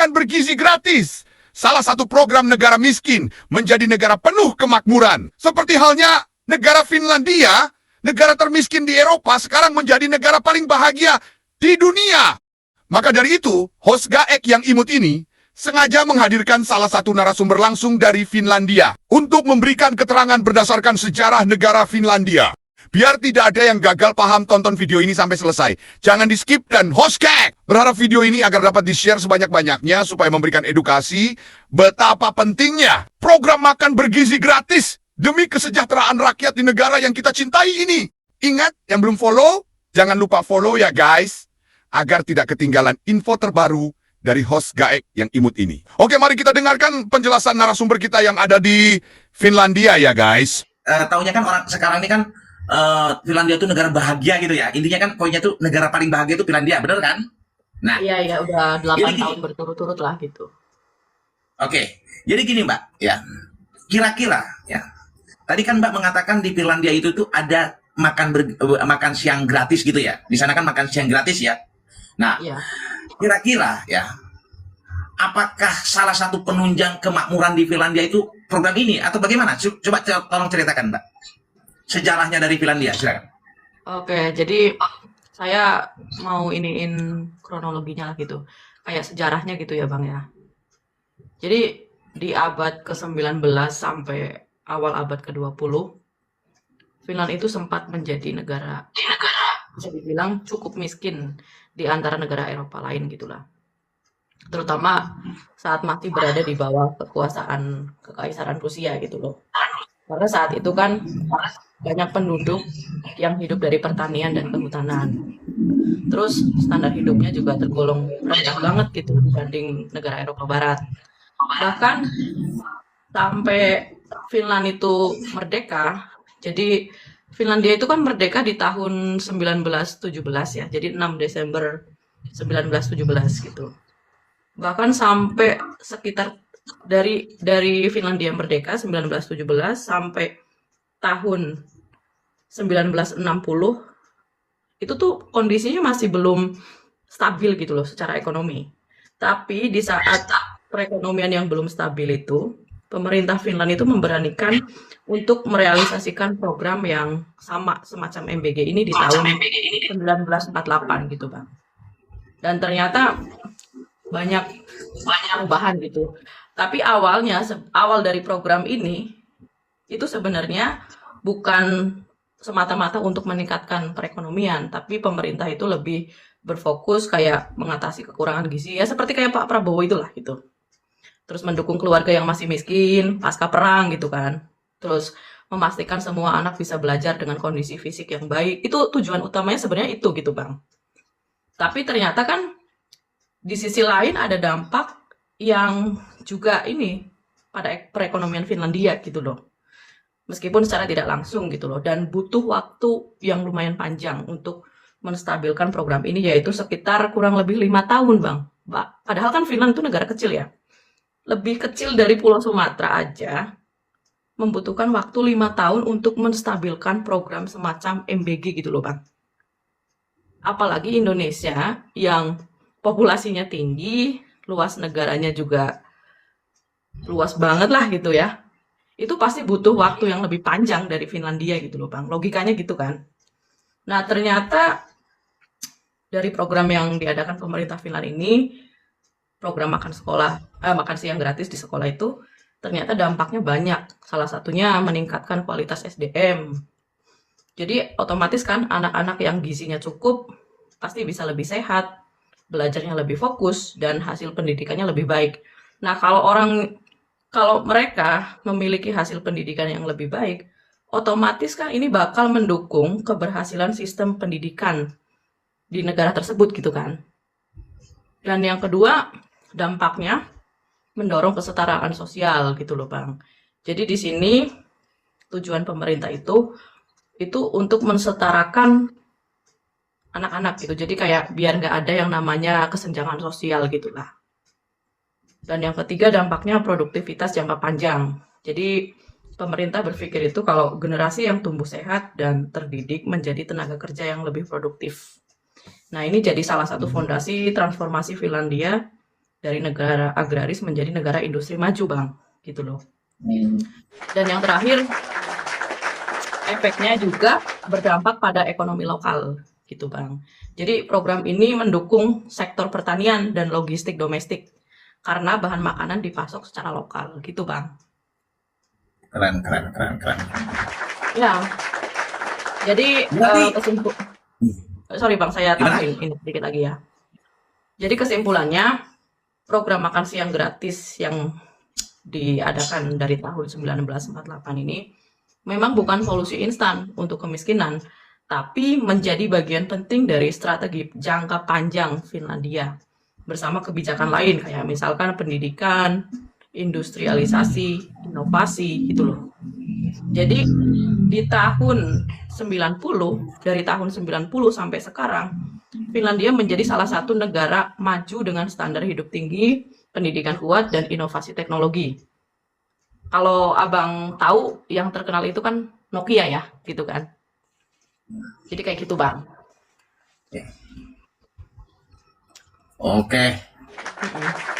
makan bergizi gratis. Salah satu program negara miskin menjadi negara penuh kemakmuran. Seperti halnya negara Finlandia, negara termiskin di Eropa sekarang menjadi negara paling bahagia di dunia. Maka dari itu, host Gaek yang imut ini sengaja menghadirkan salah satu narasumber langsung dari Finlandia untuk memberikan keterangan berdasarkan sejarah negara Finlandia. Biar tidak ada yang gagal paham, tonton video ini sampai selesai. Jangan di skip dan host Gaek berharap video ini agar dapat di-share sebanyak-banyaknya supaya memberikan edukasi betapa pentingnya program makan bergizi gratis demi kesejahteraan rakyat di negara yang kita cintai ini. Ingat, yang belum follow, jangan lupa follow ya guys, agar tidak ketinggalan info terbaru dari host Gaek yang imut ini. Oke, mari kita dengarkan penjelasan narasumber kita yang ada di Finlandia ya guys. Taunya kan orang sekarang ini kan Finlandia itu negara bahagia gitu ya. Intinya kan poinnya tuh negara paling bahagia itu Finlandia, bener kan? Nah, Iya, udah 8 jadi tahun gini, berturut-turut lah gitu. oke. Jadi gini Mbak, ya. Kira-kira ya. Tadi kan Mbak mengatakan di Finlandia itu tuh ada makan siang gratis gitu ya. Di sana kan makan siang gratis ya. Nah, Iya. kira-kira ya, apakah salah satu penunjang kemakmuran di Finlandia itu program ini atau bagaimana? Coba tolong ceritakan Mbak. Sejarahnya dari Finlandia, silakan. Oke, jadi saya mau iniin kronologinya lah gitu. Kayak sejarahnya gitu ya, Bang ya. Jadi di abad ke-19 sampai awal abad ke-20, Finland itu sempat menjadi negara bisa dibilang cukup miskin di antara negara Eropa lain gitulah. Terutama saat masih berada di bawah kekuasaan Kekaisaran Rusia gitu loh. Karena saat itu kan banyak penduduk yang hidup dari pertanian dan kehutanan. Terus standar hidupnya juga tergolong rendah banget gitu dibanding negara Eropa Barat. Bahkan sampai Finland itu merdeka, jadi Finlandia itu kan merdeka di tahun 1917 ya, jadi 6 Desember 1917 gitu. Bahkan sampai sekitar dari Finlandia merdeka 1917 sampai tahun 1960 itu tuh kondisinya masih belum stabil gitu loh secara ekonomi. Tapi di saat perekonomian yang belum stabil itu, pemerintah Finland itu memberanikan untuk merealisasikan program yang sama semacam MBG ini di tahun 1948 gitu Bang. Dan ternyata banyak perubahan gitu. Tapi awal dari program ini itu sebenarnya bukan semata-mata untuk meningkatkan perekonomian, tapi pemerintah itu lebih berfokus kayak mengatasi kekurangan gizi ya seperti kayak Pak Prabowo itulah gitu. Terus mendukung keluarga yang masih miskin pasca perang gitu kan. Terus memastikan semua anak bisa belajar dengan kondisi fisik yang baik. Itu tujuan utamanya sebenarnya itu gitu, Bang. Tapi ternyata kan di sisi lain ada dampak yang juga ini pada perekonomian Finlandia gitu loh. Meskipun secara tidak langsung gitu loh. Dan butuh waktu yang lumayan panjang untuk menstabilkan program ini, yaitu sekitar kurang lebih 5 tahun Bang. Padahal kan Finland itu negara kecil ya. Lebih kecil dari Pulau Sumatera aja membutuhkan waktu 5 tahun untuk menstabilkan program semacam MBG gitu loh Bang. Apalagi Indonesia yang populasinya tinggi, luas negaranya juga luas banget lah gitu ya. Itu pasti butuh waktu yang lebih panjang dari Finlandia gitu loh Bang. Logikanya gitu kan. Nah ternyata dari program yang diadakan pemerintah Finland ini, program makan siang gratis di sekolah itu, ternyata dampaknya banyak. Salah satunya meningkatkan kualitas SDM. Jadi otomatis kan anak-anak yang gizinya cukup pasti bisa lebih sehat, belajarnya lebih fokus, dan hasil pendidikannya lebih baik. Nah kalau mereka memiliki hasil pendidikan yang lebih baik, otomatis kan ini bakal mendukung keberhasilan sistem pendidikan di negara tersebut gitu kan. Dan yang kedua, dampaknya mendorong kesetaraan sosial gitu loh Bang. Jadi di sini tujuan pemerintah itu untuk mensetarakan anak-anak gitu. Jadi kayak biar nggak ada yang namanya kesenjangan sosial gitulah. Dan yang ketiga dampaknya produktivitas jangka panjang. Jadi pemerintah berpikir itu kalau generasi yang tumbuh sehat dan terdidik menjadi tenaga kerja yang lebih produktif. Nah ini jadi salah satu fondasi transformasi Finlandia dari negara agraris menjadi negara industri maju, Bang. Gitu loh. Hmm. Dan yang terakhir, efeknya juga berdampak pada ekonomi lokal, gitu Bang. Jadi program ini mendukung sektor pertanian dan logistik domestik karena bahan makanan dipasok secara lokal, gitu Bang. Keren, keren, keren, keren. Ya, jadi Berarti, sorry Bang, saya gimana? tambahin ini sedikit lagi ya. Jadi kesimpulannya, program makan siang gratis yang diadakan dari tahun 1948 ini memang bukan solusi instan untuk kemiskinan, tapi menjadi bagian penting dari strategi jangka panjang Finlandia bersama kebijakan lain kayak misalkan pendidikan, industrialisasi, inovasi gitu loh. Jadi di tahun 90, dari tahun 90 sampai sekarang, Finlandia menjadi salah satu negara maju dengan standar hidup tinggi, pendidikan kuat, dan inovasi teknologi. Kalau abang tahu, yang terkenal itu kan Nokia ya, gitu kan. Jadi kayak gitu bang. Oke. Mm-mm.